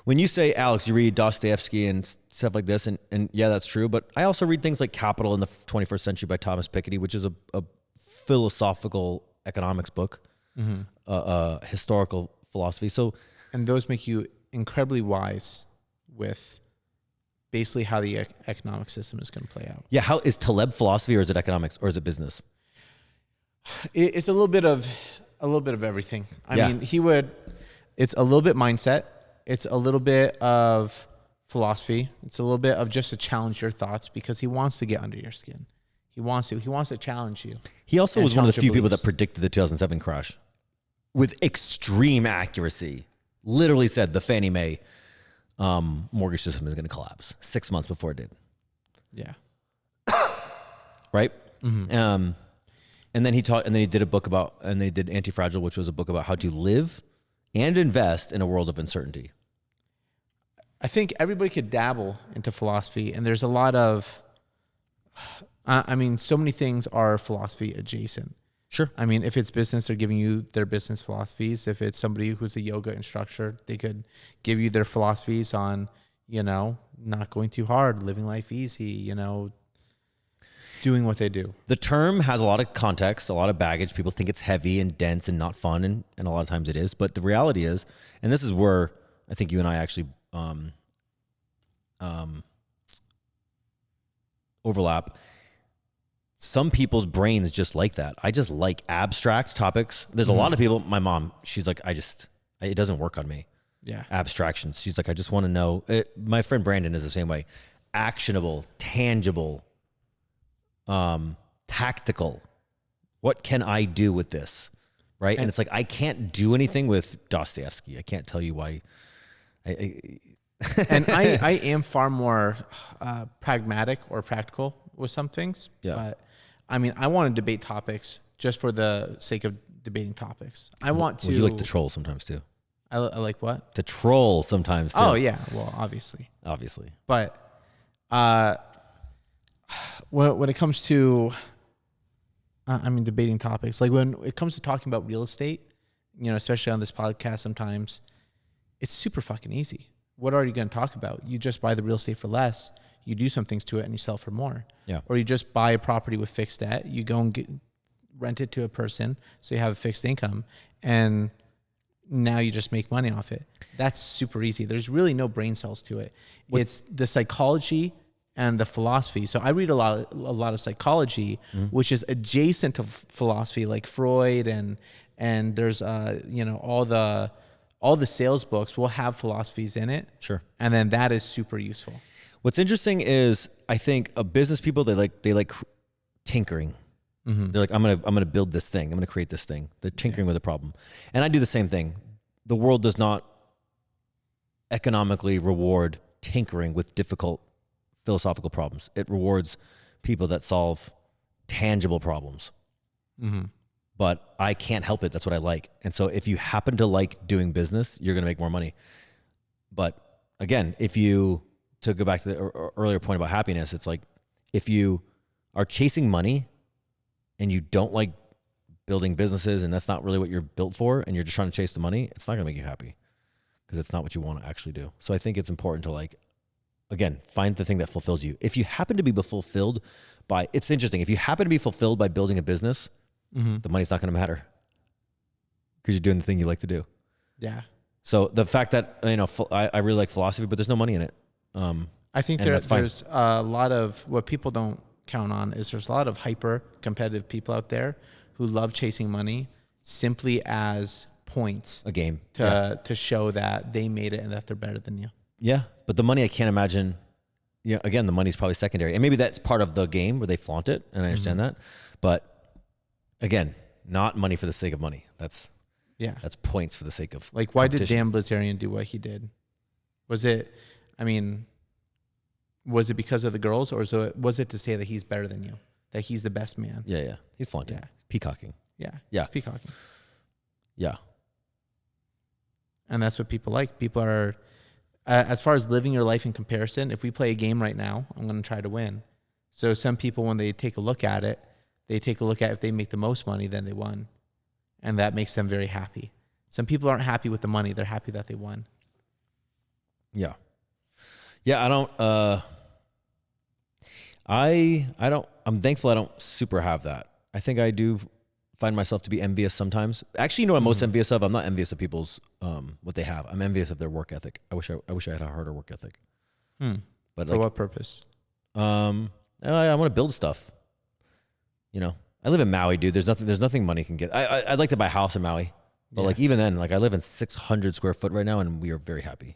When you say, Alex, you read Dostoevsky and stuff like this, and yeah, that's true. But I also read things like Capital in the 21st Century by Thomas Piketty, which is a philosophical economics book, historical philosophy. And those make you incredibly wise with basically how the economic system is going to play out. Yeah, how is Taleb philosophy, or is it economics, or is it business? It's a little bit of everything. I mean, it's a little bit mindset. It's a little bit of philosophy. It's a little bit of just to challenge your thoughts, because he wants to get under your skin. He wants to challenge you. He also was one of the few people that predicted the 2007 crash with extreme accuracy. Literally said the Fannie Mae mortgage system is going to collapse 6 months before it did. Yeah. Right. Mm-hmm. And then he did a book about, and they did Anti-Fragile, which was a book about how to live and invest in a world of uncertainty. I think everybody could dabble into philosophy, and there's a lot of, so many things are philosophy adjacent. Sure. I mean, if it's business, they're giving you their business philosophies. If it's somebody who's a yoga instructor, they could give you their philosophies on, not going too hard, living life easy, doing what they do. The term has a lot of context, a lot of baggage. People think it's heavy and dense and not fun, and a lot of times it is. But the reality is, and this is where I think you and I actually overlap. Some people's brains just like that. I just like abstract topics. There's a lot of people. My mom, she's like, it doesn't work on me. Yeah. Abstractions. She's like, I just want to know. My friend Brandon is the same way. Actionable, tangible, tactical. What can I do with this? Right. And it's like, I can't do anything with Dostoevsky. I can't tell you why. And I am far more pragmatic or practical with some things. Yeah. But I mean, I want to debate topics just for the sake of debating topics. I want to. You like to troll sometimes too. I like what? To troll sometimes too. Oh yeah. Well, obviously. But when it comes to, debating topics, like when it comes to talking about real estate, especially on this podcast, sometimes it's super fucking easy. What are you going to talk about? You just buy the real estate for less. You do some things to it and you sell for more. Yeah. Or you just buy a property with fixed debt. You go and rent it to a person, so you have a fixed income, and now you just make money off it. That's super easy. There's really no brain cells to it. It's the psychology and the philosophy. So I read a lot of psychology, which is adjacent to philosophy, like Freud, and there's all the sales books will have philosophies in it. Sure. And then that is super useful. What's interesting is, I think business people, they like tinkering. Mm-hmm. They're like, I'm gonna build this thing. I'm gonna create this thing. They're tinkering with a problem, and I do the same thing. The world does not economically reward tinkering with difficult philosophical problems. It rewards people that solve tangible problems. Mm-hmm. But I can't help it. That's what I like. And so if you happen to like doing business, you're gonna make more money. But again, to go back to the earlier point about happiness, it's like, if you are chasing money and you don't like building businesses, and that's not really what you're built for, and you're just trying to chase the money, it's not going to make you happy, because it's not what you want to actually do. So I think it's important to, again, find the thing that fulfills you. If you happen to be fulfilled by, it's interesting, if you happen to be fulfilled by building a business, the money's not going to matter, because you're doing the thing you like to do. Yeah. So the fact that, I really like philosophy, but there's no money in it. I think there's a lot of, what people don't count on is there's a lot of hyper competitive people out there who love chasing money simply as points. A game. To show that they made it and that they're better than you. Yeah. But the money, I can't imagine. Yeah. Again, the money's probably secondary, and maybe that's part of the game where they flaunt it, and I understand that. But again, not money for the sake of money. That's points for the sake of why did Dan Bilzerian do what he did? Was it because of the girls, or was it to say that he's better than you, that he's the best man? Yeah. He's flaunting. Yeah. Peacocking. Yeah. Yeah. Peacocking. Yeah. And that's what people like. People are, as far as living your life in comparison, if we play a game right now, I'm going to try to win. So some people, when they take a look at it, they take a look at if they make the most money, then they won. And that makes them very happy. Some people aren't happy with the money. They're happy that they won. Yeah. Yeah. I'm thankful I don't super have that. I think I do find myself to be envious sometimes. Actually, you know what I'm most envious of? I'm not envious of people's, what they have. I'm envious of their work ethic. I wish I had a harder work ethic. But for what purpose? I want to build stuff. You know, I live in Maui, dude. There's nothing money can get. I'd like to buy a house in Maui, but like even then, like I live in 600 square foot right now, and we are very happy.